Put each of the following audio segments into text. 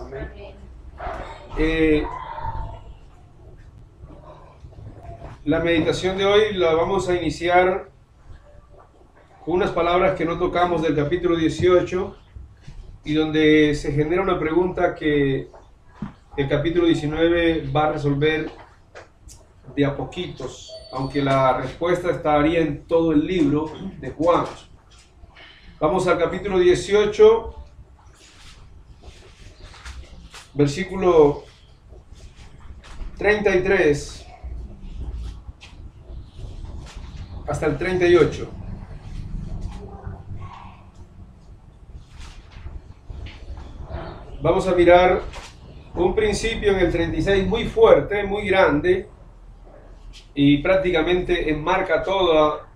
Amén. La meditación de hoy la vamos a iniciar con unas palabras que no tocamos del capítulo 18 y donde se genera una pregunta que el capítulo 19 va a resolver de a poquitos, aunque la respuesta estaría en todo el libro de Juan. Vamos al capítulo 18, versículo 33 hasta el 38. Vamos a mirar un principio en el 36 muy fuerte, muy grande, y prácticamente enmarca toda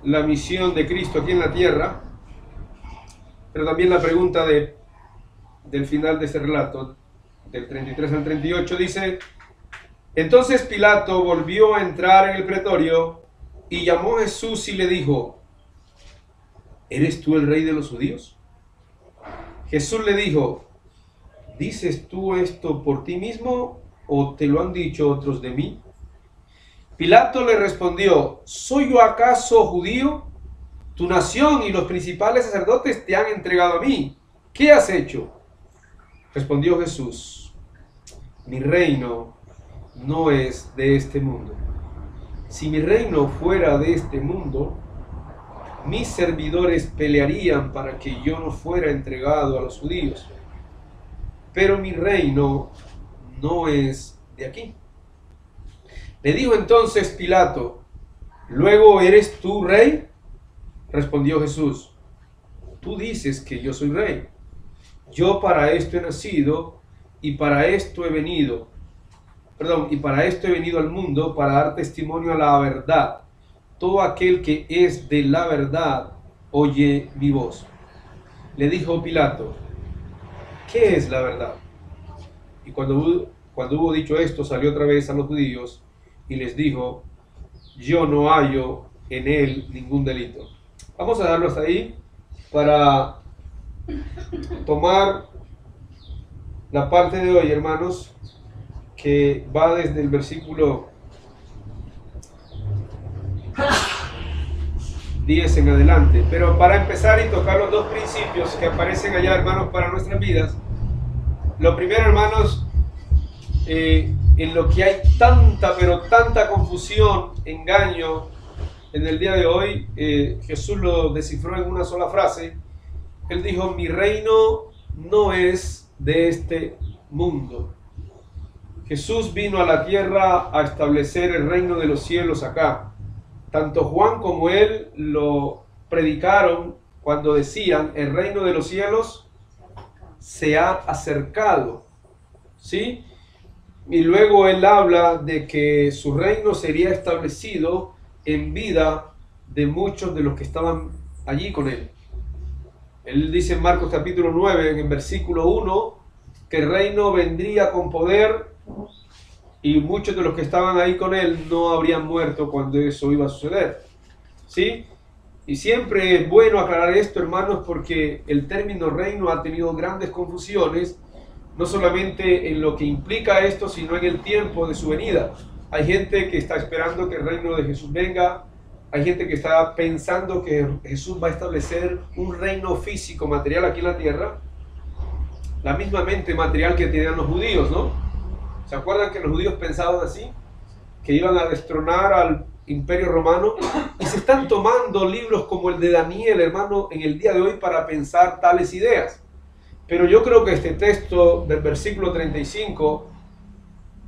la misión de Cristo aquí en la tierra, pero también la pregunta del final de este relato, del 33 al 38, dice: entonces Pilato volvió a entrar en el pretorio y llamó a Jesús y le dijo: ¿eres tú el rey de los judíos? Jesús le dijo: ¿dices tú esto por ti mismo o te lo han dicho otros de mí? Pilato le respondió: ¿soy yo acaso judío? Tu nación y los principales sacerdotes te han entregado a mí. ¿Qué has hecho? Respondió Jesús: mi reino no es de este mundo. Si mi reino fuera de este mundo, mis servidores pelearían para que yo no fuera entregado a los judíos. Pero mi reino no es de aquí. Le dijo entonces Pilato: ¿luego eres tú rey? Respondió Jesús: tú dices que yo soy rey. Yo para esto he nacido y para esto he venido. Y para esto he venido al mundo, para dar testimonio a la verdad. Todo aquel que es de la verdad oye mi voz. Le dijo Pilato: ¿qué es la verdad? Y cuando hubo dicho esto, salió otra vez a los judíos y les dijo: yo no hallo en él ningún delito. Vamos a darlo hasta ahí para tomar la parte de hoy, hermanos, que va desde el versículo 10 en adelante. Pero para empezar y tocar los dos principios que aparecen allá, hermanos, para nuestras vidas. Lo primero, hermanos, en lo que hay tanta, pero tanta confusión, engaño en el día de hoy, Jesús lo descifró en una sola frase. Él dijo: mi reino no es de este mundo. Jesús vino a la tierra a establecer el reino de los cielos acá. Tanto Juan como él lo predicaron cuando decían: el reino de los cielos se ha acercado, ¿sí? Y luego él habla de que su reino sería establecido en vida de muchos de los que estaban allí con él. Él dice en Marcos capítulo 9, en el versículo 1, que el reino vendría con poder y muchos de los que estaban ahí con él no habrían muerto cuando eso iba a suceder, ¿sí? Y siempre es bueno aclarar esto, hermanos, porque el término reino ha tenido grandes confusiones, no solamente en lo que implica esto, sino en el tiempo de su venida. Hay gente que está esperando que el reino de Jesús venga. Hay gente que está pensando que Jesús va a establecer un reino físico, material aquí en la tierra. La misma mente material que tenían los judíos, ¿no? ¿Se acuerdan que los judíos pensaban así? Que iban a destronar al imperio romano. Y se están tomando libros como el de Daniel, hermano, en el día de hoy para pensar tales ideas. Pero yo creo que este texto del versículo 35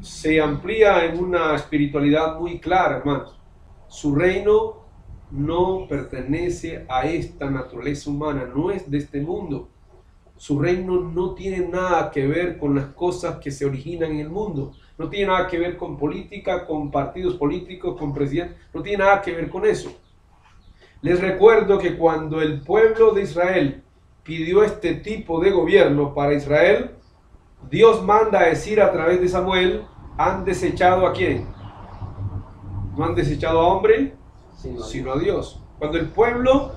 se amplía en una espiritualidad muy clara, hermanos. Su reino no pertenece a esta naturaleza humana, no es de este mundo. Su reino no tiene nada que ver con las cosas que se originan en el mundo. No tiene nada que ver con política, con partidos políticos, con presidentes. No tiene nada que ver con eso. Les recuerdo que cuando el pueblo de Israel pidió este tipo de gobierno para Israel, Dios manda a decir a través de Samuel: ¿han desechado a quién? No han desechado a hombre, sino a Dios. Cuando el pueblo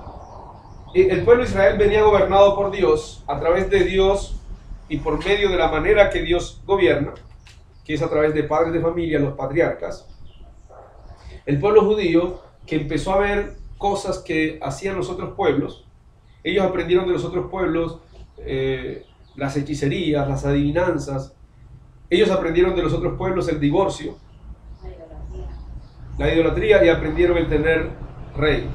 el pueblo de Israel venía gobernado por Dios, a través de Dios y por medio de la manera que Dios gobierna, que es a través de padres de familia, los patriarcas. El pueblo judío, que empezó a ver cosas que hacían los otros pueblos, ellos aprendieron de los otros pueblos las hechicerías, las adivinanzas. Ellos aprendieron de los otros pueblos el divorcio, la idolatría, y aprendieron el tener rey.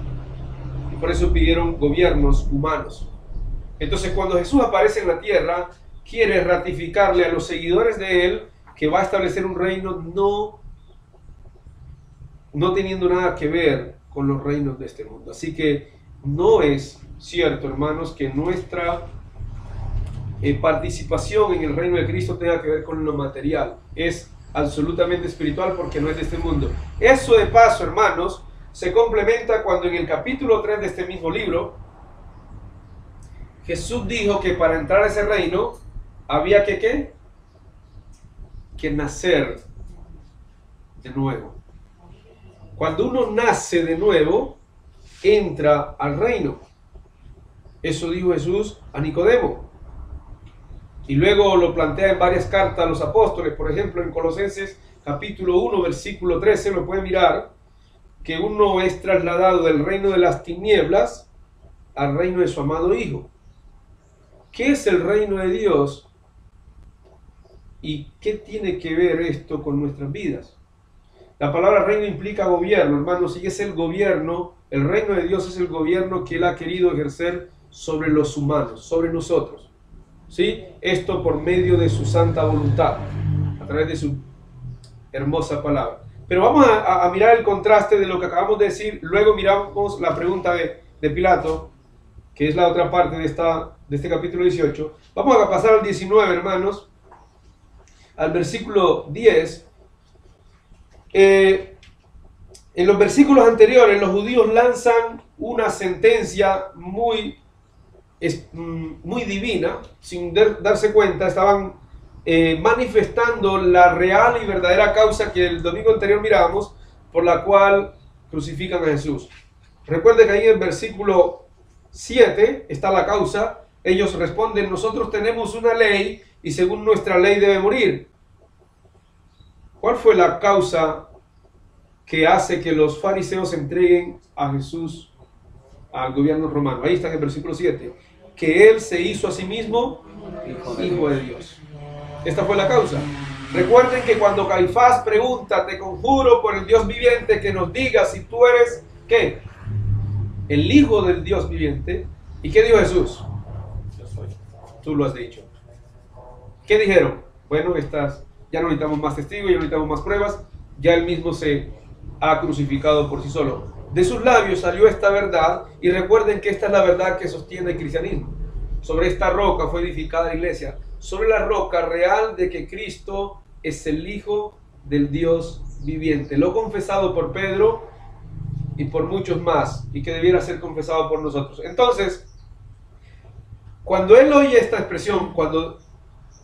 Y por eso pidieron gobiernos humanos. Entonces, cuando Jesús aparece en la tierra, quiere ratificarle a los seguidores de él que va a establecer un reino no teniendo nada que ver con los reinos de este mundo. Así que no es cierto, hermanos, que nuestra participación en el reino de Cristo tenga que ver con lo material. Es absolutamente espiritual porque no es de este mundo. Eso, de paso, hermanos, se complementa cuando en el capítulo 3 de este mismo libro Jesús dijo que para entrar a ese reino había que ¿qué? Que nacer de nuevo. Cuando uno nace de nuevo, entra al reino. Eso dijo Jesús a Nicodemo. Y luego lo plantea en varias cartas a los apóstoles. Por ejemplo, en Colosenses capítulo 1, versículo 13, lo pueden mirar, que uno es trasladado del reino de las tinieblas al reino de su amado Hijo. ¿Qué es el reino de Dios? ¿Y qué tiene que ver esto con nuestras vidas? La palabra reino implica gobierno, hermanos, y es el gobierno, el reino de Dios es el gobierno que Él ha querido ejercer sobre los humanos, sobre nosotros. ¿Sí? Esto por medio de su santa voluntad, a través de su hermosa palabra. Pero vamos a mirar el contraste de lo que acabamos de decir, luego miramos la pregunta de Pilato, que es la otra parte de este capítulo 18. Vamos a pasar al 19, hermanos, al versículo 10. En los versículos anteriores, los judíos lanzan una sentencia muy divina, sin darse cuenta. Estaban manifestando la real y verdadera causa que el domingo anterior mirábamos, por la cual crucifican a Jesús. Recuerde que ahí en el versículo 7 está la causa. Ellos responden: nosotros tenemos una ley y según nuestra ley debe morir. ¿Cuál fue la causa que hace que los fariseos entreguen a Jesús al gobierno romano? Ahí está en el versículo 7. Que Él se hizo a sí mismo Hijo de Dios. Esta fue la causa. Recuerden que cuando Caifás pregunta: te conjuro por el Dios viviente que nos digas si tú eres, ¿qué? El Hijo del Dios viviente. ¿Y qué dijo Jesús? Yo soy. Tú lo has dicho. ¿Qué dijeron? Bueno, ya no necesitamos más testigos, ya no necesitamos más pruebas, ya Él mismo se ha crucificado por sí solo. De sus labios salió esta verdad, y recuerden que esta es la verdad que sostiene el cristianismo. Sobre esta roca fue edificada la iglesia, sobre la roca real de que Cristo es el Hijo del Dios viviente. Lo confesado por Pedro y por muchos más, y que debiera ser confesado por nosotros. Entonces, cuando él oye esta expresión, cuando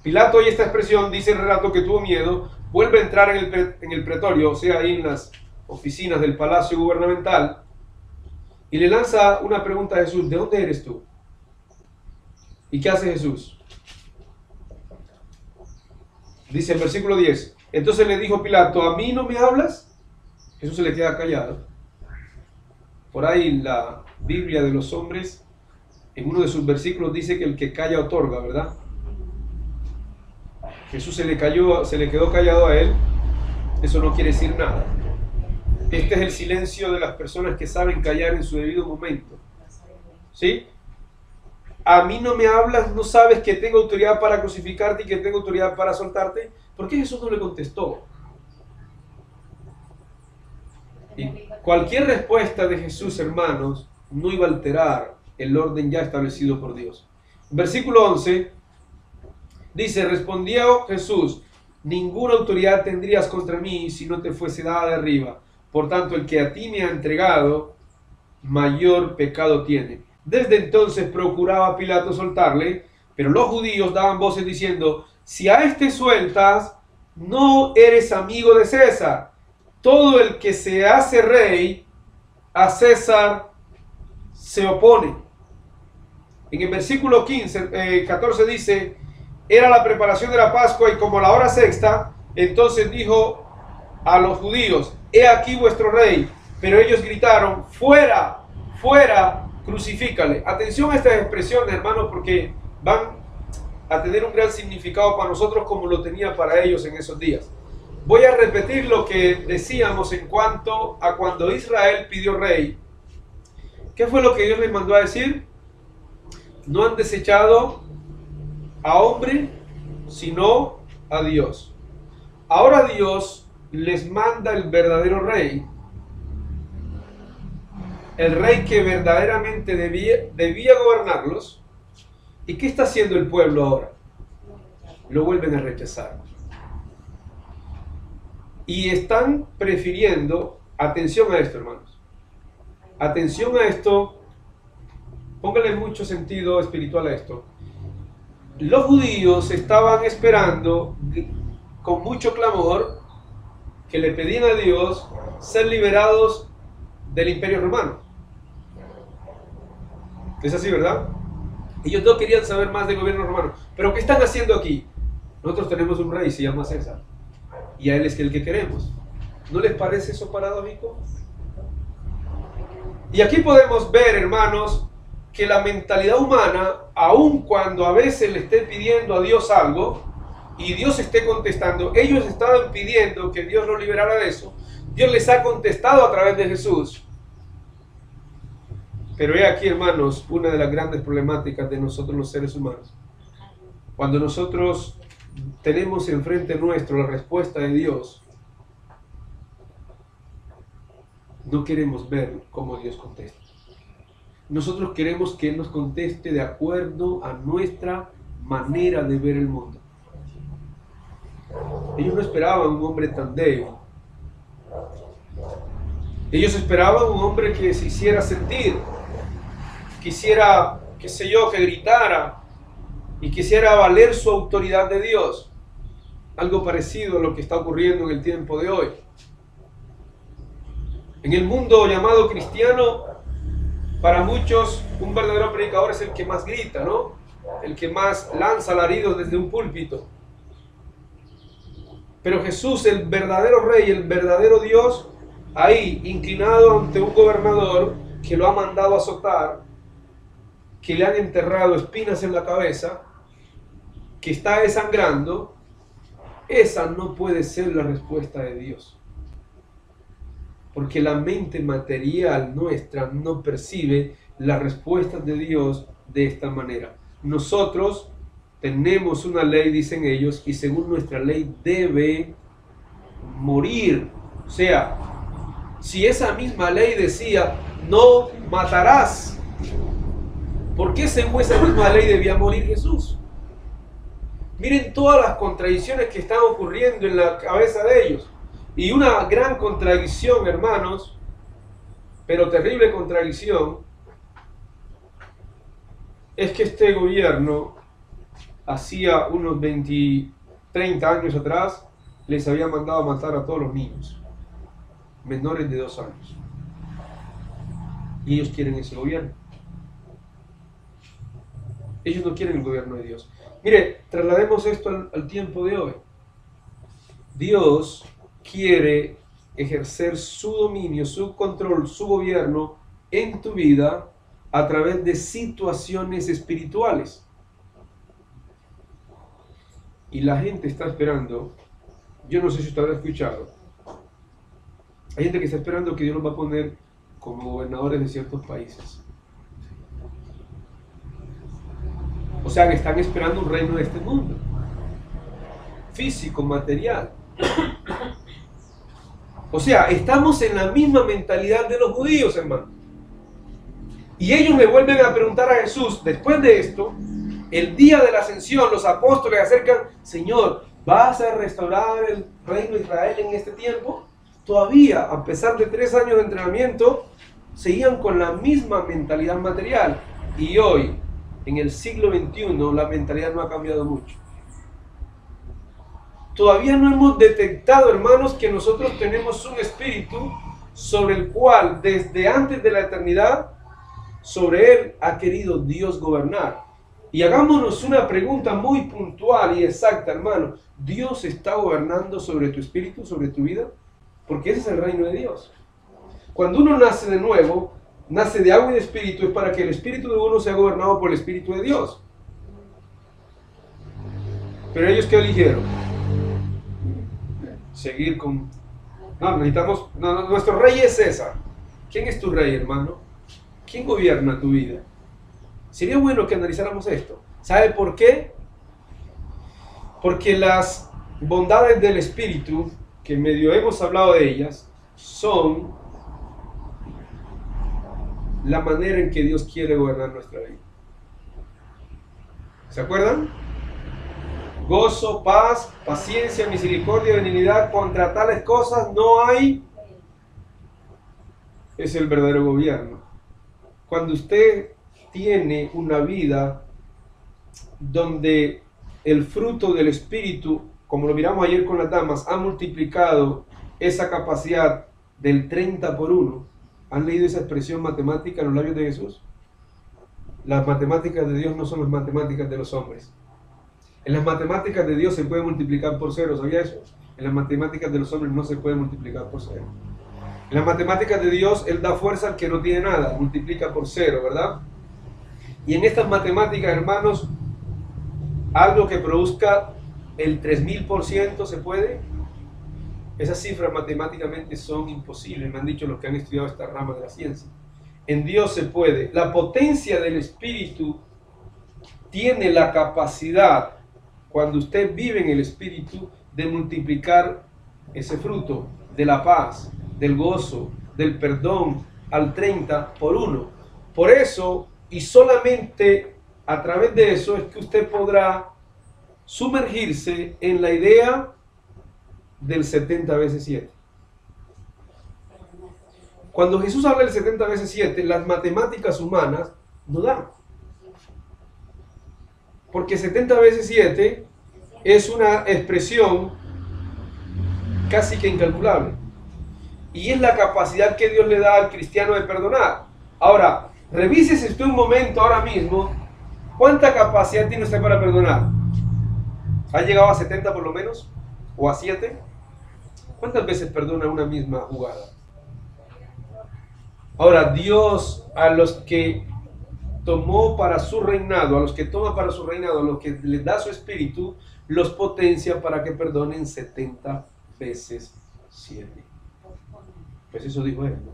Pilato oye esta expresión, dice el relato que tuvo miedo, vuelve a entrar en el pretorio, o sea, ahí en las oficinas del palacio gubernamental, y le lanza una pregunta a Jesús: ¿de dónde eres tú? ¿Y qué hace Jesús? Dice el versículo 10, entonces le dijo Pilato: ¿a mí no me hablas? Jesús se le queda callado. Por ahí la Biblia de los hombres, en uno de sus versículos dice que el que calla otorga, ¿verdad? Jesús se le quedó callado a él. Eso no quiere decir nada. Este es el silencio de las personas que saben callar en su debido momento. ¿Sí? ¿A mí no me hablas? ¿No sabes que tengo autoridad para crucificarte y que tengo autoridad para soltarte? ¿Por qué Jesús no le contestó? Y cualquier respuesta de Jesús, hermanos, no iba a alterar el orden ya establecido por Dios. Versículo 11 dice: respondió Jesús: ninguna autoridad tendrías contra mí si no te fuese dada de arriba. Por tanto, el que a ti me ha entregado, mayor pecado tiene. Desde entonces procuraba Pilato soltarle, pero los judíos daban voces diciendo: si a este sueltas, no eres amigo de César. Todo el que se hace rey, a César se opone. En el versículo 14 dice, era la preparación de la Pascua y como la hora sexta, entonces dijo a los judíos, he aquí vuestro rey. Pero ellos gritaron, fuera, fuera, crucifícale. Atención a estas expresiones, hermanos, porque van a tener un gran significado para nosotros como lo tenía para ellos en esos días. Voy a repetir lo que decíamos en cuanto a cuando Israel pidió rey. ¿Qué fue lo que Dios les mandó a decir? No han desechado a hombre, sino a Dios. Ahora Dios les manda el verdadero rey. El rey que verdaderamente debía gobernarlos. ¿Y qué está haciendo el pueblo ahora? Lo vuelven a rechazar. Y están prefiriendo, atención a esto, hermanos. Atención a esto, póngale mucho sentido espiritual a esto. Los judíos estaban esperando con mucho clamor que le pedían a Dios ser liberados del Imperio Romano. Es así, ¿verdad? Ellos no querían saber más del gobierno romano. Pero ¿qué están haciendo aquí? Nosotros tenemos un rey, se llama César. Y a él es el que queremos. ¿No les parece eso paradójico? Y aquí podemos ver, hermanos, que la mentalidad humana, aun cuando a veces le esté pidiendo a Dios algo, y Dios esté contestando, ellos estaban pidiendo que Dios los liberara de eso. Dios les ha contestado a través de Jesús. Pero he aquí, hermanos, una de las grandes problemáticas de nosotros los seres humanos. Cuando nosotros tenemos enfrente nuestro la respuesta de Dios, no queremos ver cómo Dios contesta. Nosotros queremos que Él nos conteste de acuerdo a nuestra manera de ver el mundo. Ellos no esperaban un hombre tan débil. Ellos esperaban un hombre que se hiciera sentir, quisiera, qué sé yo, que gritara y quisiera valer su autoridad de Dios. Algo parecido a lo que está ocurriendo en el tiempo de hoy. En el mundo llamado cristiano, para muchos, un verdadero predicador es el que más grita, ¿no? El que más lanza alaridos desde un púlpito. Pero Jesús, el verdadero rey, el verdadero Dios, ahí, inclinado ante un gobernador que lo ha mandado a azotar, que le han enterrado espinas en la cabeza, que está desangrando, esa no puede ser la respuesta de Dios. Porque la mente material nuestra no percibe las respuestas de Dios de esta manera. Nosotros tenemos una ley, dicen ellos, y según nuestra ley debe morir. O sea, si esa misma ley decía, no matarás, ¿por qué según esa misma ley debía morir Jesús? Miren todas las contradicciones que están ocurriendo en la cabeza de ellos. Y una gran contradicción, hermanos, pero terrible contradicción, es que este gobierno, hacía unos 30 años atrás, les había mandado a matar a todos los niños, menores de 2 años. Y ellos quieren ese gobierno. Ellos no quieren el gobierno de Dios. Mire, traslademos esto al tiempo de hoy. Dios quiere ejercer su dominio, su control, su gobierno en tu vida a través de situaciones espirituales. Y la gente está esperando, yo no sé si usted habrá escuchado, hay gente que está esperando que Dios los va a poner como gobernadores de ciertos países. O sea, que están esperando un reino de este mundo, físico, material. O sea, estamos en la misma mentalidad de los judíos, hermano. Y ellos le vuelven a preguntar a Jesús, después de esto, el día de la ascensión, los apóstoles acercan, Señor, ¿vas a restaurar el reino de Israel en este tiempo? Todavía, a pesar de 3 años de entrenamiento, seguían con la misma mentalidad material. Y hoy, en el siglo XXI, la mentalidad no ha cambiado mucho. Todavía no hemos detectado, hermanos, que nosotros tenemos un espíritu sobre el cual, desde antes de la eternidad, sobre él ha querido Dios gobernar. Y hagámonos una pregunta muy puntual y exacta, hermano. ¿Dios está gobernando sobre tu espíritu, sobre tu vida? Porque ese es el reino de Dios. Cuando uno nace de nuevo, nace de agua y de espíritu, es para que el espíritu de uno sea gobernado por el espíritu de Dios. Pero ellos, ¿qué eligieron? Seguir con... No, necesitamos... No, nuestro rey es César. ¿Quién es tu rey, hermano? ¿Quién gobierna tu vida? Sería bueno que analizáramos esto. ¿Sabe por qué? Porque las bondades del espíritu, que medio hemos hablado de ellas, son la manera en que Dios quiere gobernar nuestra vida. ¿Se acuerdan? Gozo, paz, paciencia, misericordia, benignidad, contra tales cosas no hay. Es el verdadero gobierno. Cuando usted tiene una vida donde el fruto del espíritu, como lo miramos ayer con las damas, ha multiplicado esa capacidad del 30 por 1. ¿Han leído esa expresión matemática en los labios de Jesús? Las matemáticas de Dios no son las matemáticas de los hombres. En las matemáticas de Dios se puede multiplicar por cero, ¿sabía eso? En las matemáticas de los hombres no se puede multiplicar por cero. En las matemáticas de Dios, Él da fuerza al que no tiene nada, multiplica por cero, ¿verdad? Y en estas matemáticas, hermanos, algo que produzca el 3000%, ¿se puede? Esas cifras matemáticamente son imposibles, me han dicho los que han estudiado esta rama de la ciencia. En Dios se puede. La potencia del Espíritu tiene la capacidad, cuando usted vive en el Espíritu, de multiplicar ese fruto de la paz, del gozo, del perdón, al 30 por 1. Por eso, y solamente a través de eso, es que usted podrá sumergirse en la idea del 70 veces 7. Cuando Jesús habla del 70 veces 7, las matemáticas humanas no dan. Porque 70 veces 7 es una expresión casi que incalculable. Y es la capacidad que Dios le da al cristiano de perdonar. Ahora, revísese usted un momento ahora mismo, ¿cuánta capacidad tiene usted para perdonar? ¿Ha llegado a 70 por lo menos? ¿O a 7? ¿Cuántas veces perdona una misma jugada? Ahora, Dios a los que tomó para su reinado, a los que toma para su reinado, a los que les da su espíritu, los potencia para que perdonen 70 veces 7. Pues eso dijo él, ¿no?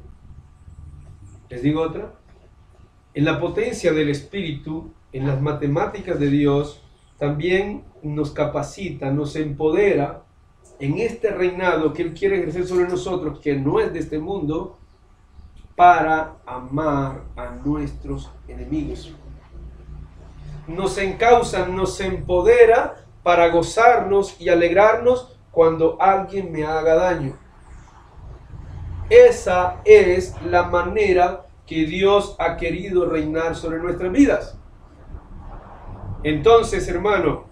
Les digo otra. En la potencia del espíritu, en las matemáticas de Dios, también nos capacita, nos empodera en este reinado que Él quiere ejercer sobre nosotros, que no es de este mundo, para amar a nuestros enemigos. Nos encausa, nos empodera para gozarnos y alegrarnos cuando alguien me haga daño. Esa es la manera que Dios ha querido reinar sobre nuestras vidas. Entonces, hermano,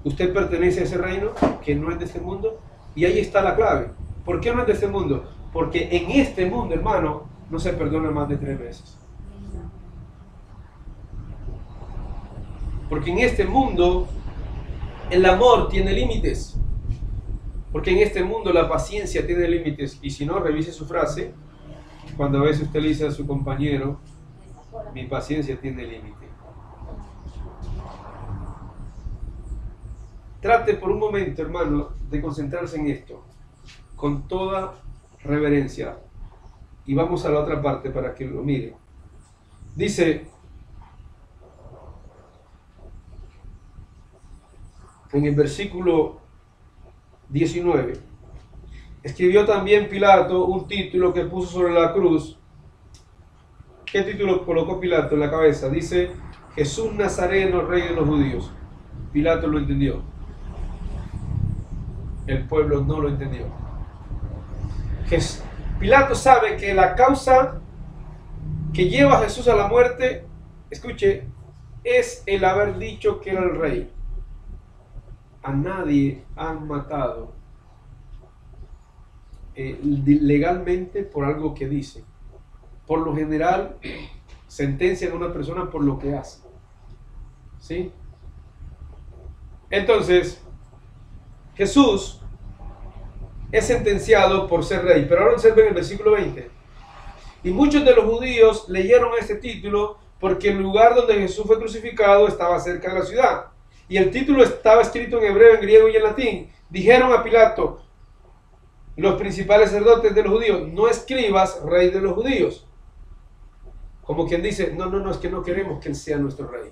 usted pertenece a ese reino que no es de este mundo, y ahí está la clave. ¿Por qué no es de este mundo? Porque en este mundo, hermano, no se perdona más de 3 veces. Porque en este mundo el amor tiene límites. Porque en este mundo la paciencia tiene límites. Y si no, revise su frase. Cuando a veces usted le dice a su compañero, mi paciencia tiene límite. Trate por un momento, hermano, de concentrarse en esto. Con toda reverencia. Y vamos a la otra parte para que lo mire. Dice en el versículo 19: escribió también Pilato un título que puso sobre la cruz. ¿Qué título colocó Pilato en la cabeza? Dice: Jesús Nazareno, Rey de los Judíos. Pilato lo entendió. El pueblo no lo entendió. Pilato sabe que la causa que lleva a Jesús a la muerte, escuche, es el haber dicho que era el rey. A nadie han matado legalmente por algo que dice. Por lo general, sentencian a una persona por lo que hace. ¿Sí? Entonces, Jesús es sentenciado por ser rey. Pero ahora observen el versículo 20. Y muchos de los judíos leyeron este título porque el lugar donde Jesús fue crucificado estaba cerca de la ciudad. Y el título estaba escrito en hebreo, en griego y en latín. Dijeron a Pilato, los principales sacerdotes de los judíos, no escribas rey de los judíos. Como quien dice, no, es que no queremos que él sea nuestro rey.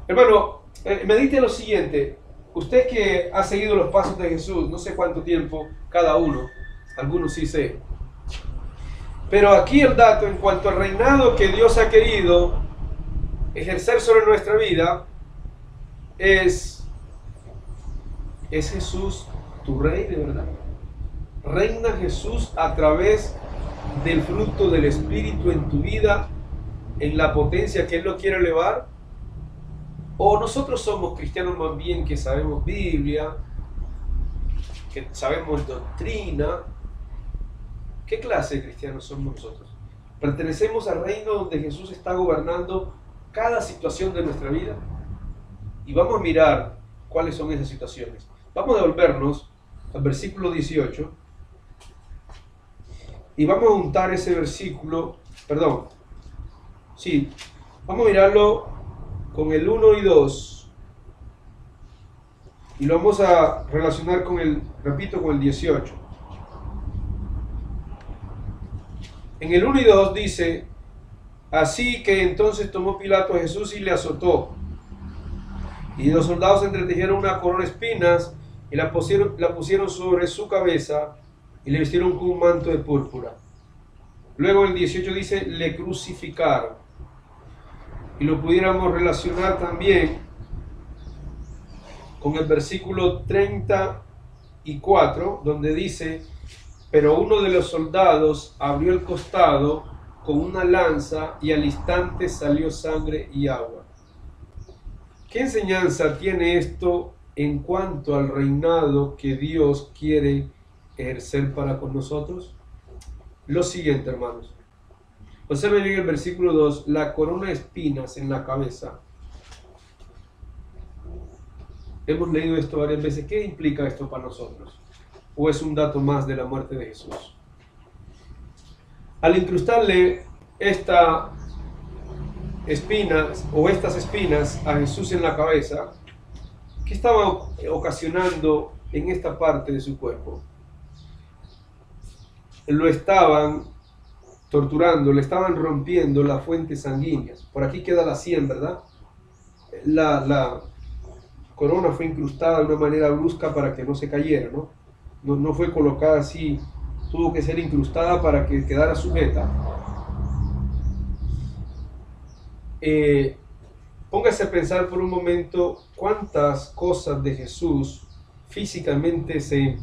Hermano, medite lo siguiente. Usted que ha seguido los pasos de Jesús, no sé cuánto tiempo cada uno, algunos sí sé. Pero aquí el dato en cuanto al reinado que Dios ha querido ejercer sobre nuestra vida es Jesús tu rey de verdad. ¿Reina Jesús a través del fruto del Espíritu en tu vida, en la potencia que Él lo quiere elevar? ¿O nosotros somos cristianos más bien que sabemos Biblia, que sabemos doctrina? ¿Qué clase de cristianos somos nosotros? ¿Pertenecemos al reino donde Jesús está gobernando cada situación de nuestra vida? Y vamos a mirar cuáles son esas situaciones. Vamos a devolvernos al versículo 18 y vamos a juntar ese versículo, vamos a mirarlo con el 1 y 2 y lo vamos a relacionar con el 18. En el 1 y 2 dice, así que entonces tomó Pilato a Jesús y le azotó. Y los soldados entretejieron una corona de espinas y la pusieron sobre su cabeza y le vistieron con un manto de púrpura. Luego el 18 dice, le crucificaron. Y lo pudiéramos relacionar también con el versículo 34, donde dice, pero uno de los soldados abrió el costado con una lanza y al instante salió sangre y agua. ¿Qué enseñanza tiene esto en cuanto al reinado que Dios quiere ejercer para con nosotros? Lo siguiente, hermanos. Observen bien el versículo 2, la corona de espinas en la cabeza. Hemos leído esto varias veces. ¿Qué implica esto para nosotros? ¿O es un dato más de la muerte de Jesús? Al incrustarle estas espinas a Jesús en la cabeza, ¿qué estaba ocasionando en esta parte de su cuerpo? Lo estaban torturando, le estaban rompiendo las fuentes sanguíneas. Por aquí queda la sien, ¿verdad? La corona fue incrustada de una manera brusca para que no se cayera, ¿no? No fue colocada así, tuvo que ser incrustada para que quedara sujeta. Póngase a pensar por un momento cuántas cosas de Jesús físicamente se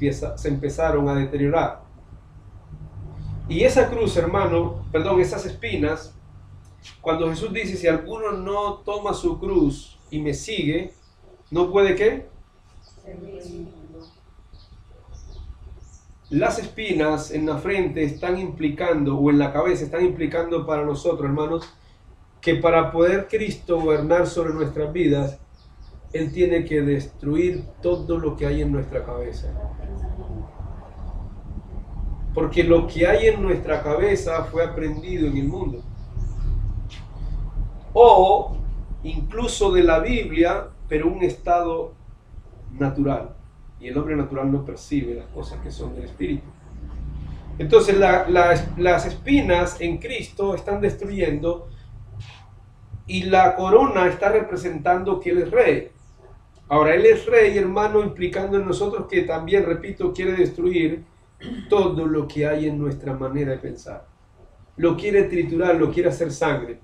empezaron a deteriorar. Y esa cruz, esas espinas, cuando Jesús dice, si alguno no toma su cruz y me sigue, no puede ¿qué? Las espinas en la frente están implicando, o en la cabeza están implicando para nosotros, hermanos, que para poder Cristo gobernar sobre nuestras vidas, Él tiene que destruir todo lo que hay en nuestra cabeza. Porque lo que hay en nuestra cabeza fue aprendido en el mundo. O incluso de la Biblia, pero un estado natural. Y el hombre natural no percibe las cosas que son del Espíritu. Entonces las espinas en Cristo están destruyendo y la corona está representando que Él es rey. Ahora, Él es rey, hermano, implicando en nosotros que también, repito, quiere destruir todo lo que hay en nuestra manera de pensar. Lo quiere triturar, lo quiere hacer sangre.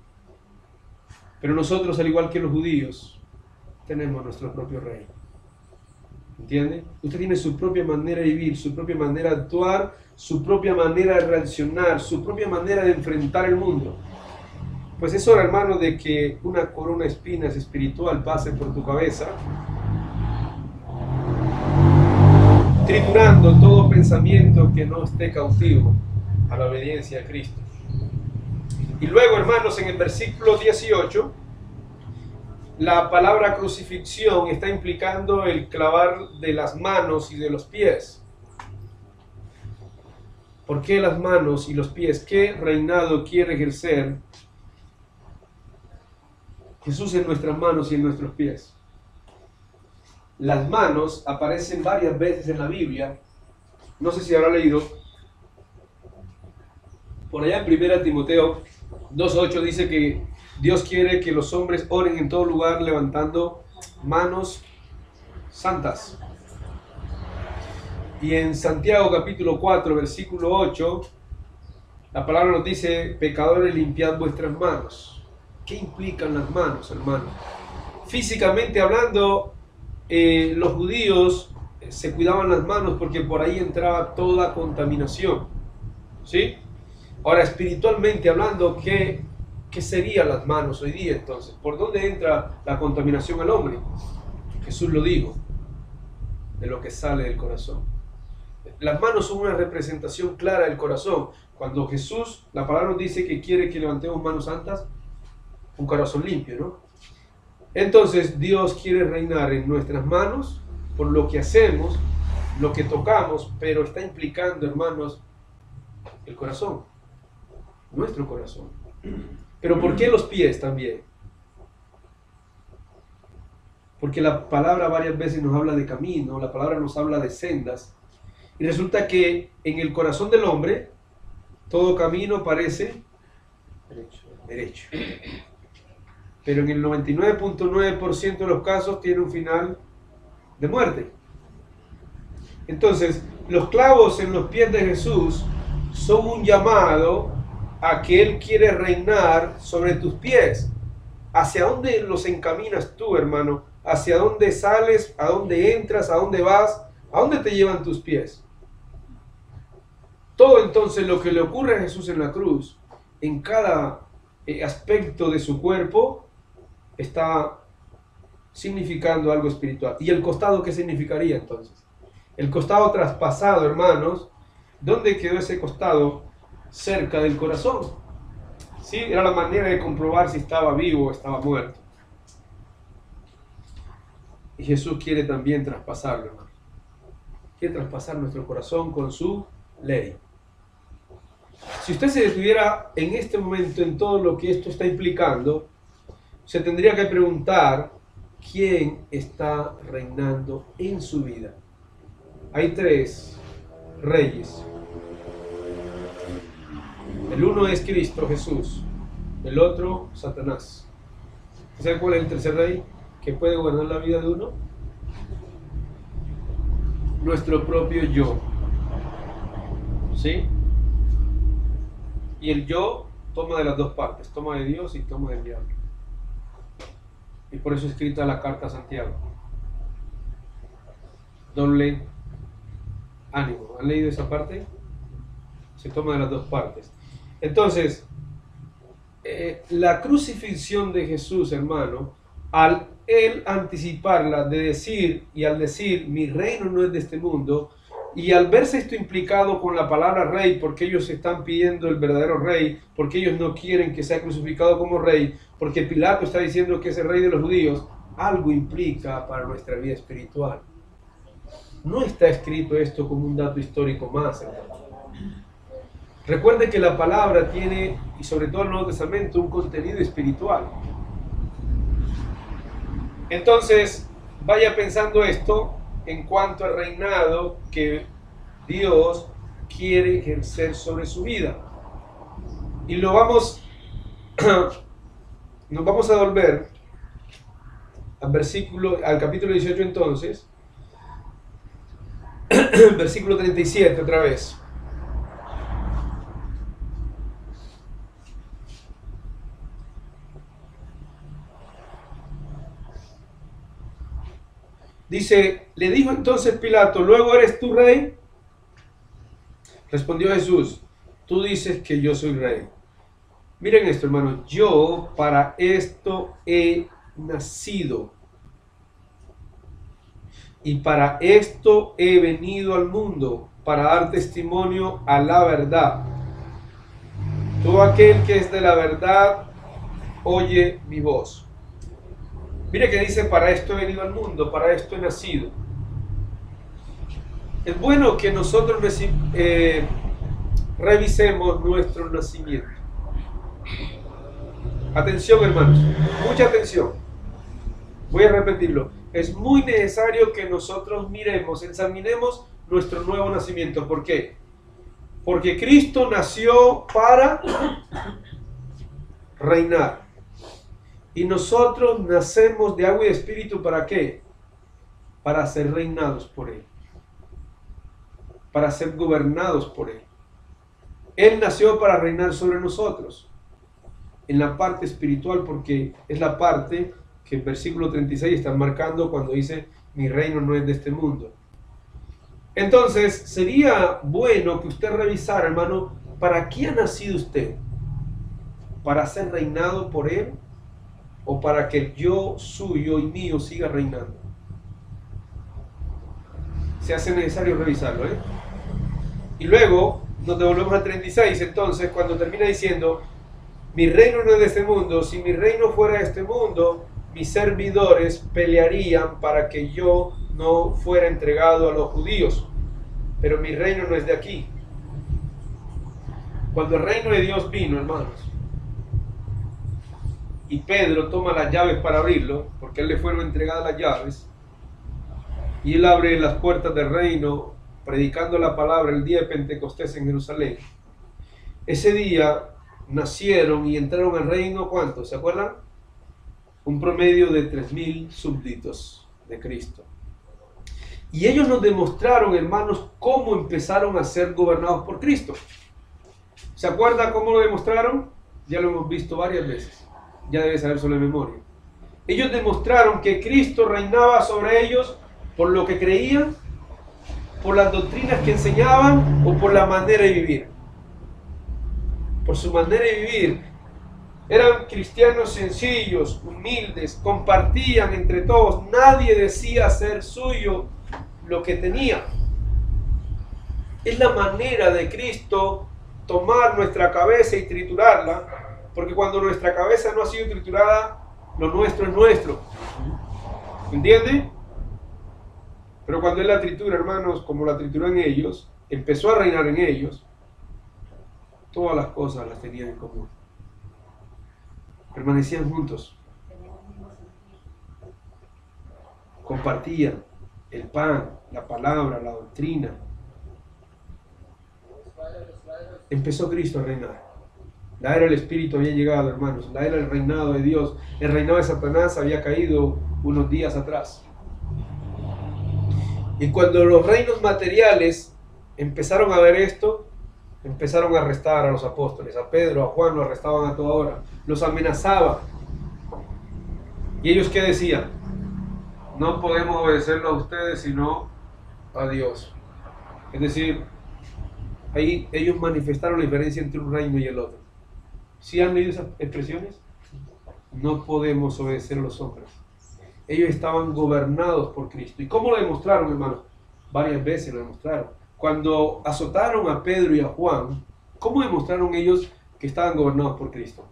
Pero nosotros, al igual que los judíos, tenemos nuestro propio rey. ¿Entiende? Usted tiene su propia manera de vivir, su propia manera de actuar, su propia manera de reaccionar, su propia manera de enfrentar el mundo. Pues es hora, hermano, de que una corona de espinas espiritual pase por tu cabeza, triturando todo pensamiento que no esté cautivo a la obediencia a Cristo. Y luego, hermanos, en el versículo 18, la palabra crucifixión está implicando el clavar de las manos y de los pies. ¿Por qué las manos y los pies? ¿Qué reinado quiere ejercer Jesús en nuestras manos y en nuestros pies? Las manos aparecen varias veces en la Biblia. No sé si habrá leído. Por allá en 1 Timoteo 2:8 dice que Dios quiere que los hombres oren en todo lugar levantando manos santas. Y en Santiago capítulo 4, versículo 8, la palabra nos dice: pecadores, limpiad vuestras manos. ¿Qué implican las manos, hermano? Físicamente hablando, los judíos se cuidaban las manos porque por ahí entraba toda contaminación, ¿sí? Ahora, espiritualmente hablando, ¿qué serían las manos hoy día entonces? ¿Por dónde entra la contaminación al hombre? Jesús lo dijo, de lo que sale del corazón. Las manos son una representación clara del corazón. Cuando Jesús, la palabra nos dice que quiere que levantemos manos santas, un corazón limpio, ¿no? Entonces Dios quiere reinar en nuestras manos por lo que hacemos, lo que tocamos, pero está implicando, hermanos, el corazón, nuestro corazón. Pero ¿por qué los pies también? Porque la palabra varias veces nos habla de camino, la palabra nos habla de sendas, y resulta que en el corazón del hombre todo camino parece derecho. Pero en el 99.9% de los casos tiene un final de muerte. Entonces, los clavos en los pies de Jesús son un llamado a que Él quiere reinar sobre tus pies. ¿Hacia dónde los encaminas tú, hermano? ¿Hacia dónde sales? ¿A dónde entras? ¿A dónde vas? ¿A dónde te llevan tus pies? Todo entonces lo que le ocurre a Jesús en la cruz, en cada aspecto de su cuerpo, está significando algo espiritual. ¿Y el costado qué significaría entonces? El costado traspasado, hermanos. ¿Dónde quedó ese costado? Cerca del corazón. ¿Sí? Era la manera de comprobar si estaba vivo o estaba muerto. Y Jesús quiere también traspasarlo, hermano. Quiere traspasar nuestro corazón con su ley. Si usted se detuviera en este momento en todo lo que esto está implicando, se tendría que preguntar quién está reinando en su vida. Hay tres reyes. El uno es Cristo Jesús, el otro Satanás. ¿Sabe cuál es el tercer rey que puede gobernar la vida de uno? Nuestro propio yo. ¿Sí? Y el yo toma de las dos partes, toma de Dios y toma del diablo. Y por eso es escrita la carta a Santiago. Doble ánimo. ¿Han leído esa parte? Se toma de las dos partes. Entonces, la crucifixión de Jesús, hermano, al él anticiparla de decir, y al decir, mi reino no es de este mundo, y al verse esto implicado con la palabra rey, porque ellos están pidiendo el verdadero rey, porque ellos no quieren que sea crucificado como rey, porque Pilato está diciendo que es el rey de los judíos, algo implica para nuestra vida espiritual. No está escrito esto como un dato histórico más, hermano. Recuerde que la palabra tiene, y sobre todo el Nuevo Testamento, un contenido espiritual. Entonces, vaya pensando esto en cuanto al reinado que Dios quiere ejercer sobre su vida. Y lo vamos, nos vamos a volver al capítulo 18 entonces, versículo 37 otra vez. Dice, le dijo entonces Pilato, ¿luego eres tú rey? Respondió Jesús, tú dices que yo soy rey. Miren esto, hermano, yo para esto he nacido y para esto he venido al mundo, para dar testimonio a la verdad. Todo aquel que es de la verdad, oye mi voz. Mire que dice, para esto he venido al mundo, para esto he nacido. Es bueno que nosotros revisemos nuestro nacimiento. Atención, hermanos, mucha atención. Voy a repetirlo. Es muy necesario que nosotros miremos, examinemos nuestro nuevo nacimiento. ¿Por qué? Porque Cristo nació para reinar. Y nosotros nacemos de agua y de espíritu, ¿para qué? Para ser reinados por Él. Para ser gobernados por Él. Él nació para reinar sobre nosotros. En la parte espiritual, porque es la parte que el versículo 36 está marcando cuando dice, mi reino no es de este mundo. Entonces, sería bueno que usted revisara, hermano, ¿para qué ha nacido usted? ¿Para ser reinado por Él? ¿O para que el yo suyo y mío siga reinando? Se hace necesario revisarlo, ¿eh? Y luego nos devolvemos a 36, entonces, cuando termina diciendo, mi reino no es de este mundo, si mi reino fuera de este mundo, mis servidores pelearían para que yo no fuera entregado a los judíos, pero mi reino no es de aquí. Cuando el reino de Dios vino, hermanos, y Pedro toma las llaves para abrirlo, porque a él le fueron entregadas las llaves, y él abre las puertas del reino, predicando la palabra el día de Pentecostés en Jerusalén. Ese día nacieron y entraron al reino, ¿cuántos? ¿Se acuerdan? Un promedio de 3.000 súbditos de Cristo. Y ellos nos demostraron, hermanos, cómo empezaron a ser gobernados por Cristo. ¿Se acuerdan cómo lo demostraron? Ya lo hemos visto varias veces. Ya debe saber sobre memoria. Ellos demostraron que Cristo reinaba sobre ellos por lo que creían, por las doctrinas que enseñaban o por la manera de vivir. Por su manera de vivir. Eran cristianos sencillos, humildes, compartían entre todos. Nadie decía ser suyo lo que tenía. Es la manera de Cristo tomar nuestra cabeza y triturarla, porque cuando nuestra cabeza no ha sido triturada, lo nuestro es nuestro. ¿Entiende? Pero cuando Él la tritura, hermanos, como la trituró en ellos, empezó a reinar en ellos, todas las cosas las tenían en común. Permanecían juntos. Compartían el pan, la palabra, la doctrina. Empezó Cristo a reinar. La era del Espíritu había llegado, hermanos. La era del reinado de Dios. El reinado de Satanás había caído unos días atrás. Y cuando los reinos materiales empezaron a ver esto, empezaron a arrestar a los apóstoles. A Pedro, a Juan, lo arrestaban a toda hora. Los amenazaban. ¿Y ellos qué decían? No podemos obedecerlo a ustedes, sino a Dios. Es decir, ahí ellos manifestaron la diferencia entre un reino y el otro. ¿Sí han leído esas expresiones? No podemos obedecer a los hombres. Ellos estaban gobernados por Cristo. ¿Y cómo lo demostraron, hermanos? Varias veces lo demostraron. Cuando azotaron a Pedro y a Juan, ¿cómo demostraron ellos que estaban gobernados por Cristo?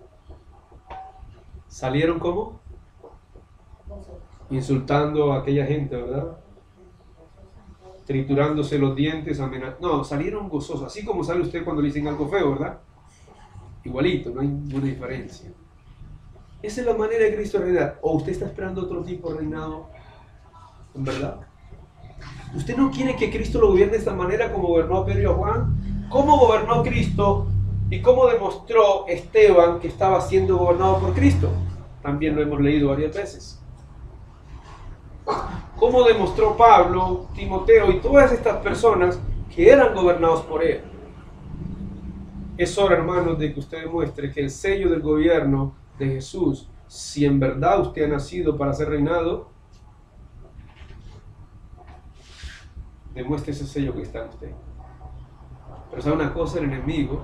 ¿Salieron cómo? Insultando a aquella gente, ¿verdad? Triturándose los dientes, no, salieron gozosos, así como sale usted cuando le dicen algo feo, ¿verdad? Igualito, no hay ninguna diferencia. Esa es la manera de Cristo reinar. ¿O usted está esperando otro tipo de reinado? ¿En verdad? ¿Usted no quiere que Cristo lo gobierne de esta manera como gobernó a Pedro y a Juan? ¿Cómo gobernó Cristo y cómo demostró Esteban que estaba siendo gobernado por Cristo? También lo hemos leído varias veces. ¿Cómo demostró Pablo, Timoteo y todas estas personas que eran gobernados por él? Es hora, hermanos, de que usted demuestre que el sello del gobierno de Jesús, si en verdad usted ha nacido para ser reinado, demuestre ese sello que está en usted. Pero sabe una cosa, el enemigo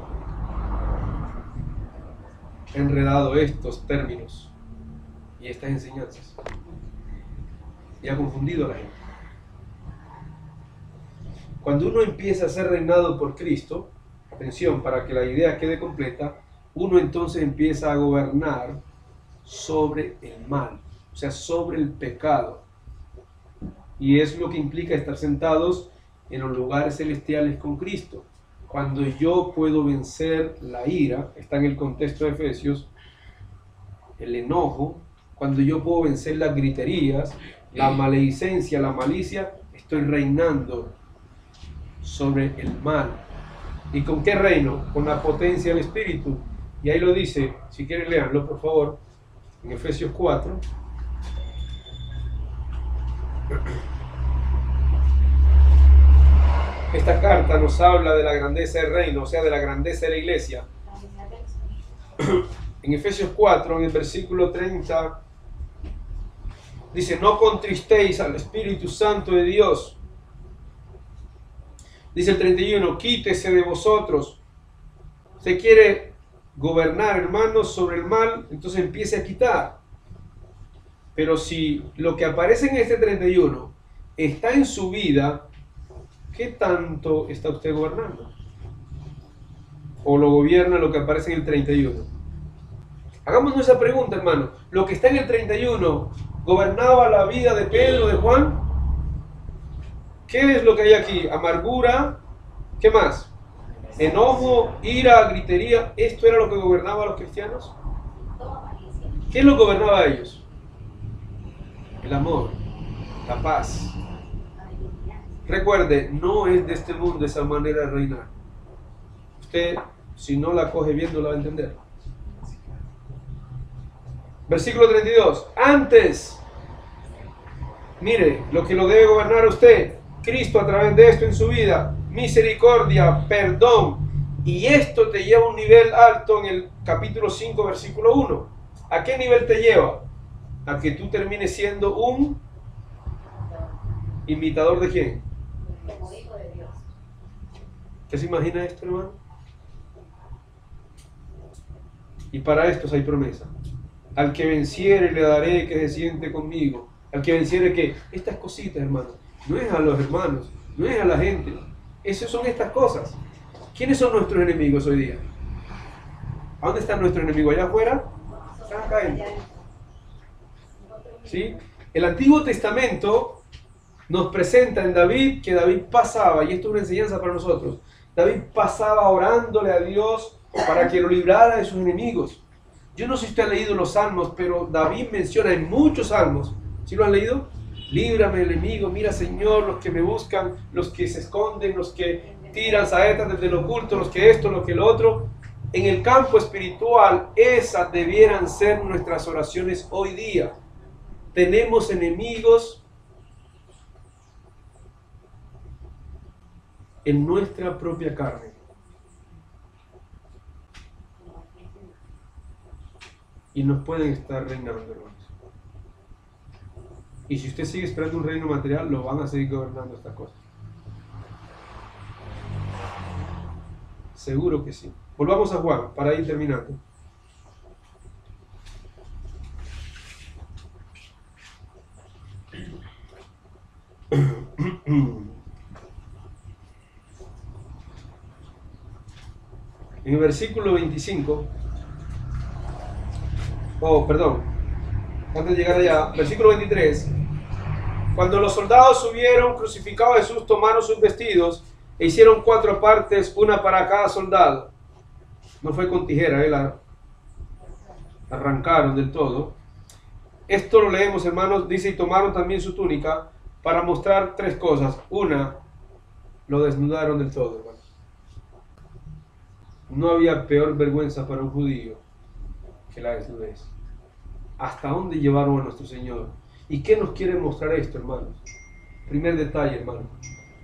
ha enredado estos términos y estas enseñanzas y ha confundido a la gente. Cuando uno empieza a ser reinado por Cristo, atención, para que la idea quede completa, uno entonces empieza a gobernar sobre el mal, o sea, sobre el pecado. Y es lo que implica estar sentados en los lugares celestiales con Cristo. Cuando yo puedo vencer la ira, está en el contexto de Efesios, el enojo, cuando yo puedo vencer las griterías, la maledicencia, la malicia, estoy reinando sobre el mal. ¿Y con qué reino? Con la potencia del Espíritu. Y ahí lo dice, si quieren leanlo por favor, en Efesios 4. Esta carta nos habla de la grandeza del reino, o sea, de la grandeza de la iglesia. En Efesios 4, en el versículo 30, dice, no contristéis al Espíritu Santo de Dios. Dice el 31, quítese de vosotros. Se quiere gobernar, hermanos, sobre el mal, entonces empiece a quitar. Pero si lo que aparece en este 31 está en su vida, ¿qué tanto está usted gobernando? ¿O lo gobierna lo que aparece en el 31? Hagámonos esa pregunta, hermano. Lo que está en el 31, ¿gobernaba la vida de Pedro, de Juan? ¿Qué es lo que hay aquí? Amargura, ¿qué más? Enojo, ira, gritería. ¿Esto era lo que gobernaba a los cristianos? ¿Qué lo gobernaba a ellos? El amor, la paz. Recuerde, no es de este mundo esa manera de reinar. Usted, si no la coge bien, no la va a entender. Versículo 32. Antes, mire, lo que lo debe gobernar a usted, Cristo a través de esto en su vida, misericordia, perdón. Y esto te lleva a un nivel alto en el capítulo 5, versículo 1. ¿A qué nivel te lleva? A que tú termines siendo un imitador de ¿quién? Como hijo de Dios. ¿Qué se imagina esto, hermano? Y para estos hay promesa. Al que venciere le daré que se siente conmigo. Al que venciere que estas cositas, hermano, no es a los hermanos, no es a la gente. Esas son estas cosas. ¿Quiénes son nuestros enemigos hoy día? ¿A dónde está nuestro enemigo? ¿Allá afuera? Están acá adentro. ¿Sí? El Antiguo Testamento nos presenta en David que David pasaba, y esto es una enseñanza para nosotros, David pasaba orándole a Dios para que lo librara de sus enemigos. Yo no sé si usted ha leído los salmos, pero David menciona en muchos salmos, ¿sí lo han leído? Líbrame del enemigo, mira Señor, los que me buscan, los que se esconden, los que tiran saetas desde lo oculto, los que esto, los que lo otro. En el campo espiritual, esas debieran ser nuestras oraciones hoy día. Tenemos enemigos en nuestra propia carne. Y nos pueden estar reinando, hermanos. Y si usted sigue esperando un reino material, lo van a seguir gobernando estas cosas. Seguro que sí. Volvamos a Juan, para ir terminando. En el versículo 25, antes de llegar allá, versículo 23, cuando los soldados subieron, crucificado a Jesús, tomaron sus vestidos e hicieron 4 partes, una para cada soldado. No fue con tijera, la arrancaron del todo. Esto lo leemos, hermanos, dice, y tomaron también su túnica para mostrar 3 cosas. Una, lo desnudaron del todo, hermanos. No había peor vergüenza para un judío que la desnudez. ¿Hasta dónde llevaron a nuestro Señor? ¿Y qué nos quiere mostrar esto, hermanos? Primer detalle, hermanos.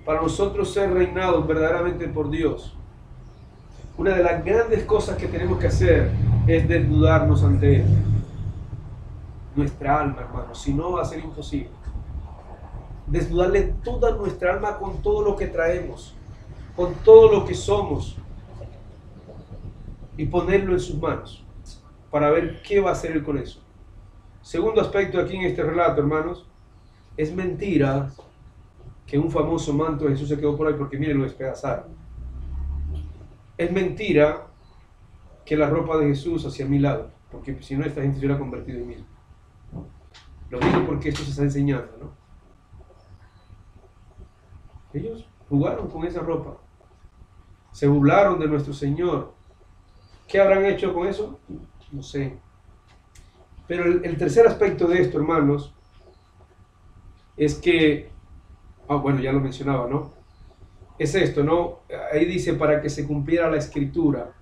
Para nosotros ser reinados verdaderamente por Dios, una de las grandes cosas que tenemos que hacer es desnudarnos ante Él. Nuestra alma, hermanos, si no va a ser imposible. Desnudarle toda nuestra alma con todo lo que traemos, con todo lo que somos, y ponerlo en sus manos para ver qué va a hacer Él con eso. Segundo aspecto aquí en este relato, hermanos, es mentira que un famoso manto de Jesús se quedó por ahí porque miren, lo despedazaron. Es mentira que la ropa de Jesús hacia mi lado, porque si no esta gente se hubiera convertido en mí. Lo digo porque esto se está enseñando, ¿no? Ellos jugaron con esa ropa, se burlaron de nuestro Señor. ¿Qué habrán hecho con eso? No sé. Pero el tercer aspecto de esto, hermanos, es que, bueno, ya lo mencionaba, ¿no? Es esto, ¿no? Ahí dice, para que se cumpliera la Escritura.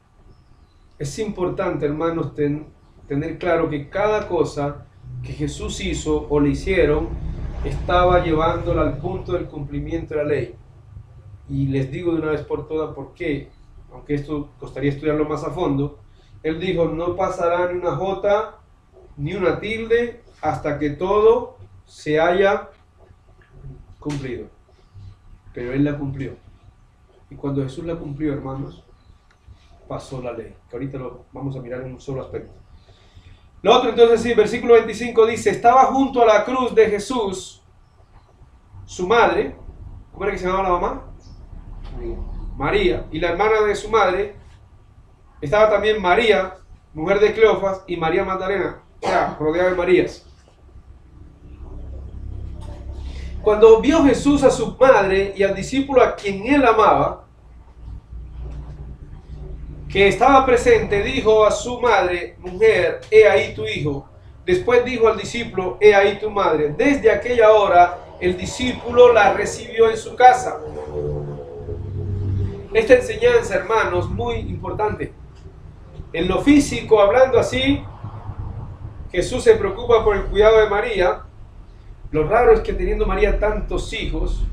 Es importante, hermanos, tener claro que cada cosa que Jesús hizo o le hicieron, estaba llevándola al punto del cumplimiento de la ley. Y les digo de una vez por todas por qué, aunque esto costaría estudiarlo más a fondo. Él dijo, no pasará ni una jota ni una tilde hasta que todo se haya cumplido. Pero Él la cumplió. Y cuando Jesús la cumplió, hermanos, pasó la ley. Que ahorita lo vamos a mirar en un solo aspecto. Lo otro, entonces, sí, versículo 25 dice, estaba junto a la cruz de Jesús su madre. ¿Cómo era que se llamaba la mamá? María. Y la hermana de su madre estaba también María, mujer de Cleofas, y María Magdalena, o sea, rodeada de Marías. Cuando vio Jesús a su madre y al discípulo a quien él amaba, que estaba presente, dijo a su madre, mujer, he ahí tu hijo. Después dijo al discípulo, he ahí tu madre. Desde aquella hora, el discípulo la recibió en su casa. Esta enseñanza, hermanos, muy importante. En lo físico, hablando así, Jesús se preocupa por el cuidado de María. Lo raro es que teniendo María tantos hijos,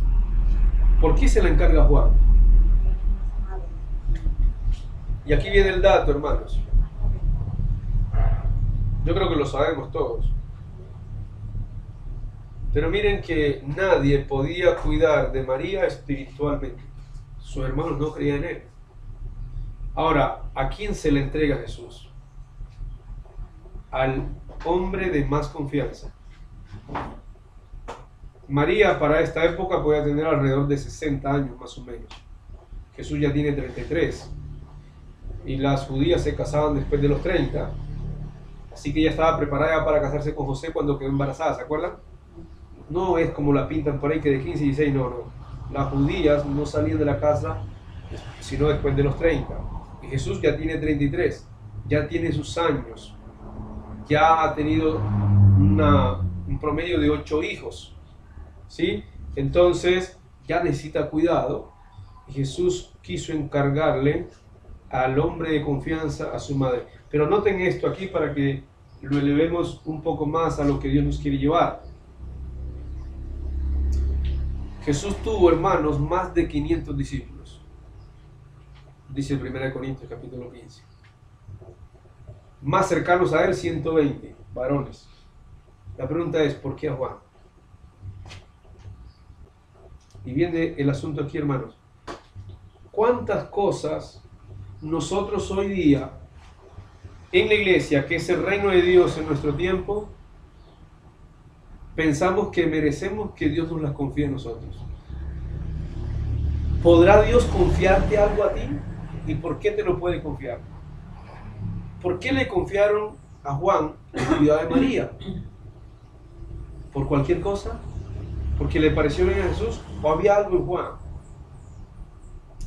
¿por qué se la encarga a Juan? Y aquí viene el dato, hermanos. Yo creo que lo sabemos todos. Pero miren que nadie podía cuidar de María espiritualmente. Sus hermanos no creían en él. Ahora, ¿a quién se le entrega Jesús? Al hombre de más confianza. María para esta época podía tener alrededor de 60 años más o menos. Jesús ya tiene 33. Y las judías se casaban después de los 30. Así que ella estaba preparada para casarse con José cuando quedó embarazada, ¿se acuerdan? No es como la pintan por ahí que de 15 y 16, no. Las judías no salían de la casa sino después de los 30. Y Jesús ya tiene 33, ya tiene sus años, ya ha tenido un promedio de 8 hijos, ¿sí? Entonces ya necesita cuidado. Y Jesús quiso encargarle al hombre de confianza, a su madre. Pero noten esto aquí para que lo elevemos un poco más a lo que Dios nos quiere llevar. Jesús tuvo, hermanos, más de 500 discípulos. Dice el 1 Corintios capítulo 15. Más cercanos a él, 120 varones. La pregunta es, ¿por qué a Juan? Y viene el asunto aquí, hermanos. ¿Cuántas cosas nosotros hoy día en la iglesia, que es el reino de Dios en nuestro tiempo, pensamos que merecemos que Dios nos las confíe a nosotros? ¿Podrá Dios confiarte algo a ti? ¿Y por qué te lo puede confiar? ¿Por qué le confiaron a Juan el cuidado de María? ¿Por cualquier cosa? ¿Porque le pareció bien a Jesús? ¿O había algo en Juan?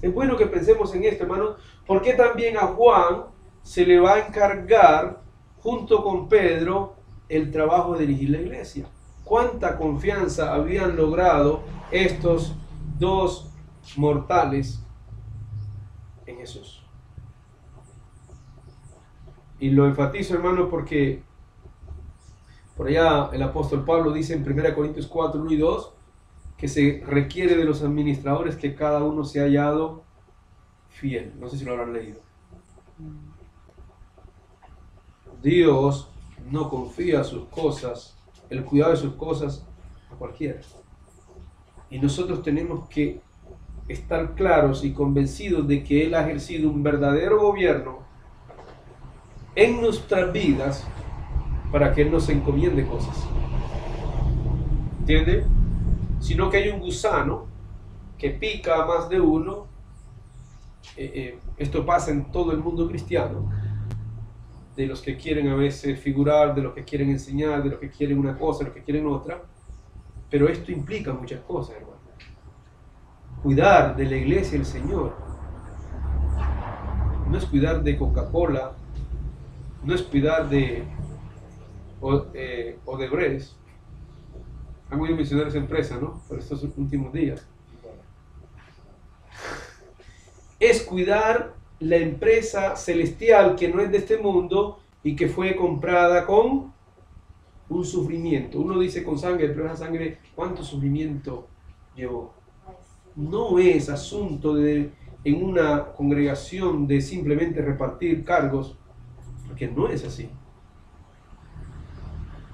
Es bueno que pensemos en esto, hermanos. ¿Por qué también a Juan se le va a encargar, junto con Pedro, el trabajo de dirigir la iglesia? ¿Cuánta confianza habían logrado estos dos mortales en Jesús? Y lo enfatizo, hermano, porque por allá el apóstol Pablo dice en 1 Corintios 4, 1 y 2, que se requiere de los administradores que cada uno se haya hallado fiel. No sé si lo habrán leído. Dios no confía sus cosas, el cuidado de sus cosas, a cualquiera. Y nosotros tenemos que estar claros y convencidos de que Él ha ejercido un verdadero gobierno en nuestras vidas para que Él nos encomiende cosas. ¿Entiende? Sino que hay un gusano que pica a más de uno. Esto pasa en todo el mundo cristiano. de los que quieren a veces figurar, de los que quieren enseñar, de los que quieren una cosa, de los que quieren otra. Pero esto implica muchas cosas, hermano. Cuidar de la iglesia del Señor no es cuidar de Coca-Cola, no es cuidar de Odebrecht. Han oído mencionar esa empresa, ¿no? Por estos últimos días. Es cuidar la empresa celestial que no es de este mundo y que fue comprada con un sufrimiento. Uno dice con sangre, pero esa sangre, ¿cuánto sufrimiento llevó? No es asunto de en una congregación de simplemente repartir cargos, porque no es así.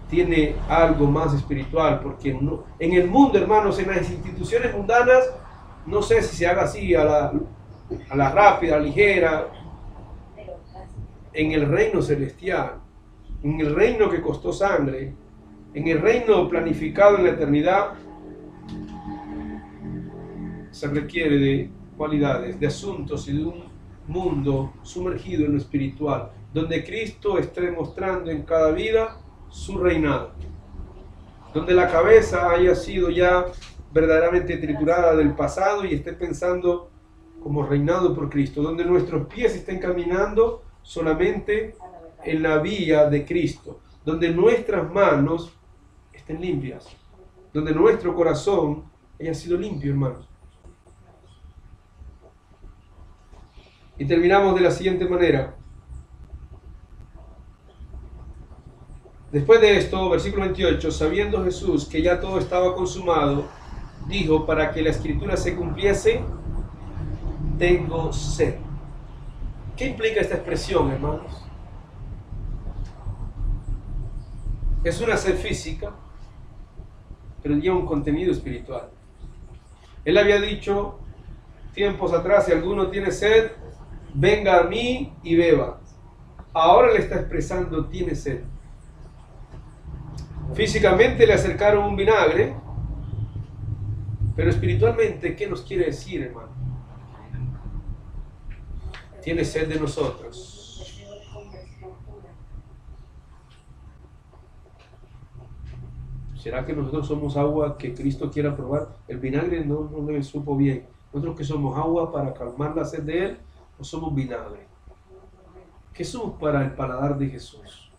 Tiene algo más espiritual, porque no, en el mundo, hermanos, en las instituciones mundanas, no sé si se haga así a la rápida, a la ligera. En el reino celestial, en el reino que costó sangre, en el reino planificado en la eternidad, se requiere de cualidades, de asuntos y de un mundo sumergido en lo espiritual, donde Cristo esté demostrando en cada vida su reinado, donde la cabeza haya sido ya verdaderamente triturada del pasado y esté pensando como reinado por Cristo, donde nuestros pies estén caminando solamente en la vía de Cristo, donde nuestras manos estén limpias, donde nuestro corazón haya sido limpio, hermanos. Y terminamos de la siguiente manera. Después de esto, versículo 28, sabiendo Jesús que ya todo estaba consumado, dijo, para que la escritura se cumpliese, tengo sed. ¿Qué implica esta expresión, hermanos? Es una sed física, pero lleva un contenido espiritual. Él había dicho tiempos atrás, si alguno tiene sed, venga a mí y beba. Ahora le está expresando, tiene sed. Físicamente le acercaron un vinagre, pero espiritualmente, ¿qué nos quiere decir, hermano? Tiene sed de nosotros. ¿Será que nosotros somos agua que Cristo quiera probar? El vinagre no le supo bien. Nosotros que somos agua para calmar la sed de Él, o somos vinagre. ¿Qué somos para el paladar de Jesús?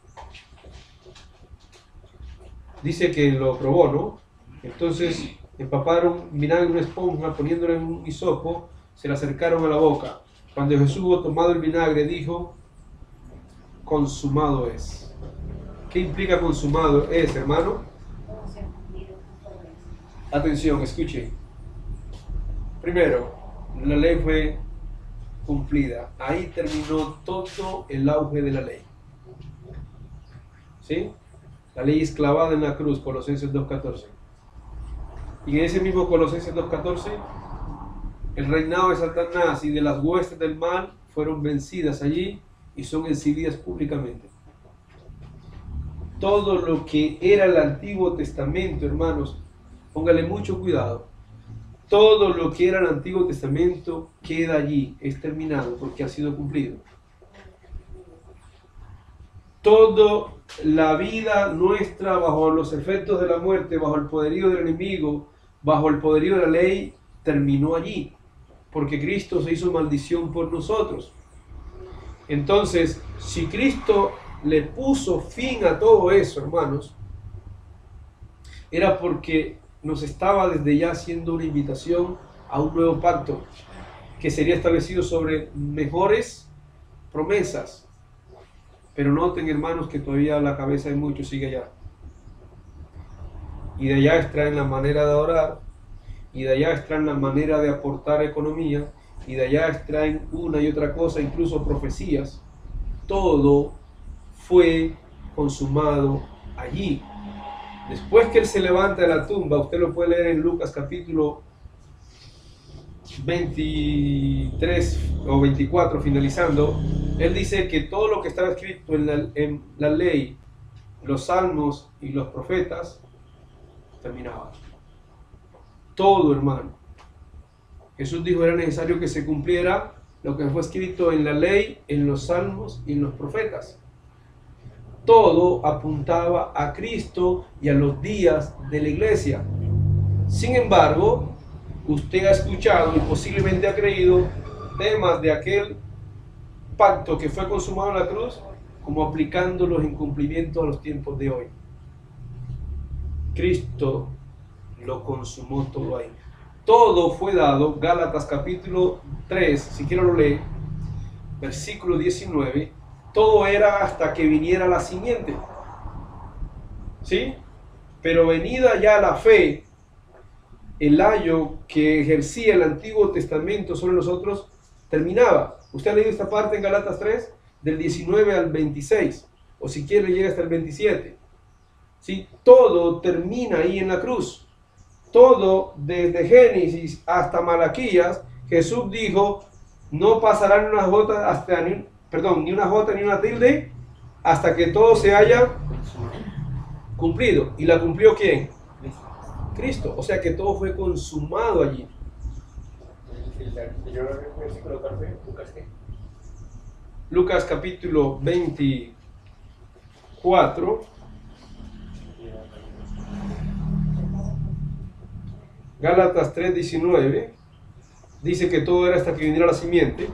Dice que lo probó, ¿no? Entonces empaparon vinagre en una esponja, poniéndolo en un hisopo, se le acercaron a la boca. Cuando Jesús hubo tomado el vinagre, dijo, consumado es. ¿Qué implica consumado es, hermano? Atención, escuchen. Primero, la ley fue cumplida. Ahí terminó todo el auge de la ley. ¿Sí? La ley es clavada en la cruz, Colosenses 2.14. Y en ese mismo Colosenses 2.14, el reinado de Satanás y de las huestes del mal fueron vencidas allí y son exhibidas públicamente. Todo lo que era el Antiguo Testamento, hermanos, póngale mucho cuidado. Todo lo que era el Antiguo Testamento queda allí, es terminado porque ha sido cumplido. Toda la vida nuestra bajo los efectos de la muerte, bajo el poderío del enemigo, bajo el poderío de la ley, terminó allí, porque Cristo se hizo maldición por nosotros. Entonces, si Cristo le puso fin a todo eso, hermanos, era porque nos estaba desde ya haciendo una invitación a un nuevo pacto que sería establecido sobre mejores promesas. Pero noten, hermanos, que todavía la cabeza de muchos sigue allá. Y de allá extraen la manera de adorar, y de allá extraen la manera de aportar economía, y de allá extraen una y otra cosa, incluso profecías. Todo fue consumado allí. Después que Él se levanta de la tumba, usted lo puede leer en Lucas capítulo 23 o 24, finalizando, Él dice que todo lo que estaba escrito en la ley, los salmos y los profetas, terminaba. Todo, hermano. Jesús dijo era necesario que se cumpliera lo que fue escrito en la ley, en los salmos y en los profetas. todo apuntaba a Cristo y a los días de la iglesia. Sin embargo, usted ha escuchado y posiblemente ha creído temas de aquel pacto que fue consumado en la cruz, como aplicándolos en cumplimiento a los tiempos de hoy. Cristo lo consumó todo ahí. Todo fue dado, Gálatas capítulo 3, si quiero lo lee, versículo 19, todo era hasta que viniera la simiente. ¿Sí? Pero venida ya la fe, el ayo que ejercía el Antiguo Testamento sobre nosotros terminaba. Usted ha leído esta parte en Gálatas 3, del 19 al 26, o si quiere llega hasta el 27. ¿Sí? Todo termina ahí en la cruz. Todo, desde Génesis hasta Malaquías, Jesús dijo, no pasará ni una jota ni una jota ni una tilde hasta que todo se haya cumplido. ¿Y la cumplió quién? Cristo. O sea que todo fue consumado allí. Lucas capítulo 24. Gálatas 3:19 dice que todo era hasta que viniera la simiente.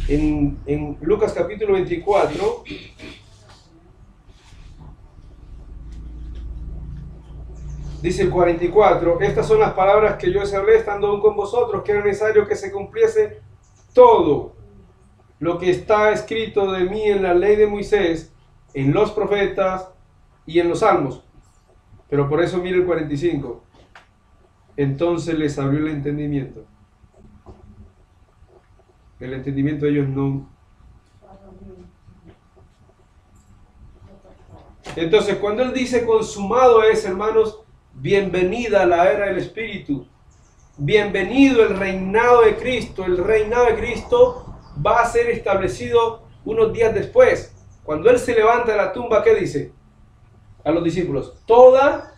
En Lucas capítulo 24 dice el 44, estas son las palabras que yo os hablé estando aún con vosotros, que era necesario que se cumpliese todo lo que está escrito de mí en la ley de Moisés, en los profetas y en los salmos. Pero por eso mire el 45. Entonces les abrió el entendimiento. El entendimiento de ellos no. Entonces cuando él dice consumado es, hermanos, bienvenida a la era del Espíritu. Bienvenido el reinado de Cristo. El reinado de Cristo va a ser establecido unos días después. Cuando él se levanta de la tumba, ¿qué dice? A los discípulos, toda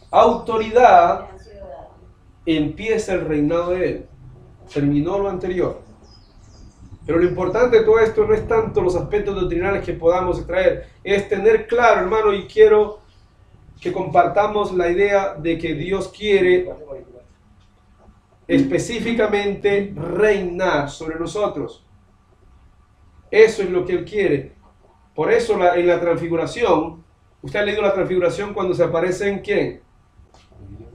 autoridad empieza el reinado de él. Terminó lo anterior. Pero lo importante de todo esto no es tanto los aspectos doctrinales que podamos extraer, es tener claro, hermano, y quiero que compartamos la idea de que Dios quiere específicamente reinar sobre nosotros. Eso es lo que Él quiere. Por eso en la transfiguración, usted ha leído la transfiguración cuando se aparecen ¿quién?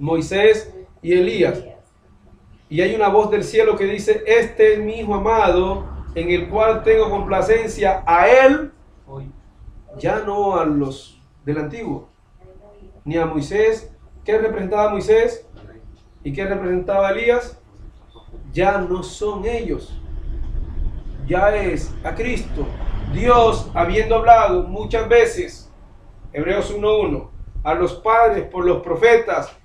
Moisés y Elías. Y hay una voz del cielo que dice, este es mi Hijo amado, en el cual tengo complacencia. A Él, ya no a los del antiguo, ni a Moisés. ¿Qué representaba a Moisés? ¿Y qué representaba a Elías? Ya no son ellos. Ya es a Cristo. Dios, habiendo hablado muchas veces, Hebreos 1:1, a los padres por los profetas,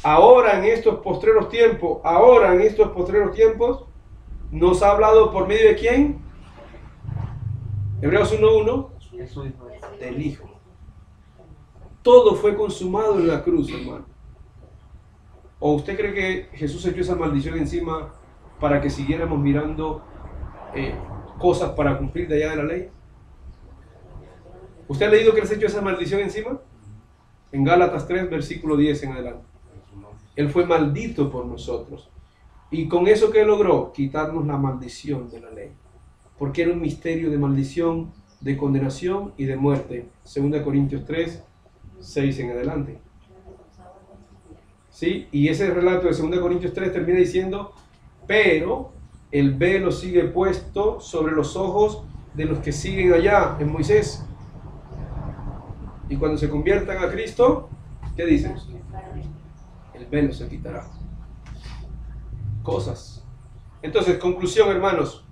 ahora en estos postreros tiempos, nos ha hablado por medio de ¿quién? Hebreos 1:1, del Hijo. Todo fue consumado en la cruz, hermano. ¿O usted cree que Jesús echó esa maldición encima para que siguiéramos mirando cosas para cumplir de allá de la ley? ¿Usted ha leído que Él se echó esa maldición encima? En Gálatas 3, versículo 10 en adelante. Él fue maldito por nosotros. Y con eso que logró, quitarnos la maldición de la ley. Porque era un misterio de maldición, de condenación y de muerte. 2 Corintios 3, 6 en adelante. ¿Sí? Y ese relato de 2 Corintios 3 termina diciendo, pero el velo sigue puesto sobre los ojos de los que siguen allá en Moisés. Y cuando se conviertan a Cristo, ¿qué dicen? El velo se quitará. Cosas. Entonces, conclusión, hermanos.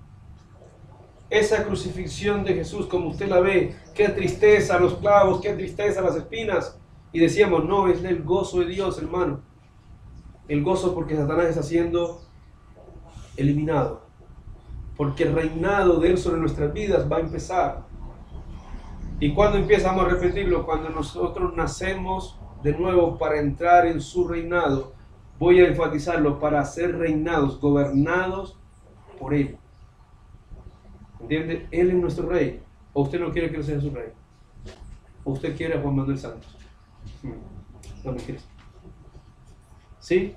Esa crucifixión de Jesús, como usted la ve, qué tristeza los clavos, qué tristeza las espinas. Y decíamos, no, es el gozo de Dios, hermano. El gozo porque Satanás está siendo eliminado. Porque el reinado de Él sobre nuestras vidas va a empezar. ¿Y cuándo empezamos a repetirlo? Cuando nosotros nacemos de nuevo para entrar en su reinado. Voy a enfatizarlo, para ser reinados, gobernados por Él. ¿Entiende? Él es nuestro rey. ¿O usted no quiere que él sea su rey? ¿O usted quiere a Juan Manuel Santos? No me quiere. ¿Sí?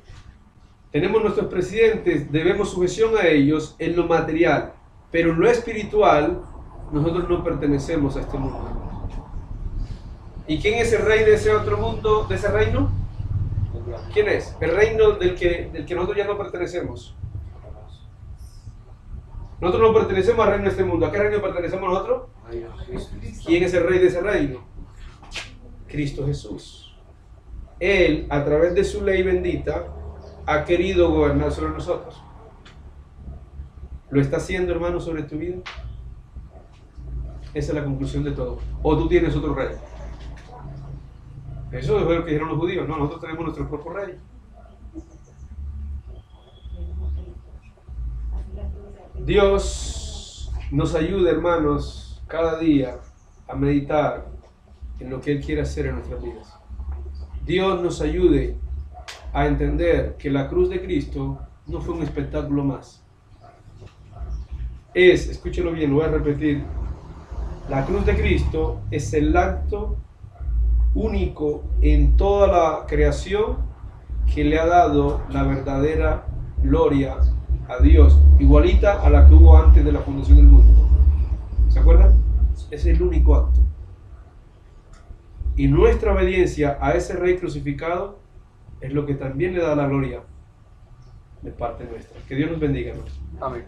Tenemos nuestros presidentes, debemos sujeción a ellos en lo material, pero en lo espiritual, nosotros no pertenecemos a este mundo. ¿Y quién es el rey de ese otro mundo, de ese reino? ¿Quién es? El reino del que nosotros ya no pertenecemos. Nosotros no pertenecemos al reino de este mundo. ¿A qué reino pertenecemos nosotros? ¿Quién es el rey de ese reino? Cristo Jesús. Él, a través de su ley bendita, ha querido gobernar sobre nosotros. ¿Lo está haciendo, hermano, sobre tu vida? Esa es la conclusión de todo. ¿O tú tienes otro rey? Eso es lo que dijeron los judíos. No, nosotros tenemos nuestro propio rey. Dios nos ayuda, hermanos, cada día a meditar en lo que Él quiere hacer en nuestras vidas. Dios nos ayude a entender que la cruz de Cristo no fue un espectáculo más. Escúchelo bien, lo voy a repetir, la cruz de Cristo es el acto único en toda la creación que le ha dado la verdadera gloria a Dios, igualita a la que hubo antes de la fundación del mundo. ¿Se acuerdan? Es el único acto. Y nuestra obediencia a ese Rey crucificado es lo que también le da la gloria de parte nuestra. Que Dios nos bendiga, hermanos. Amén.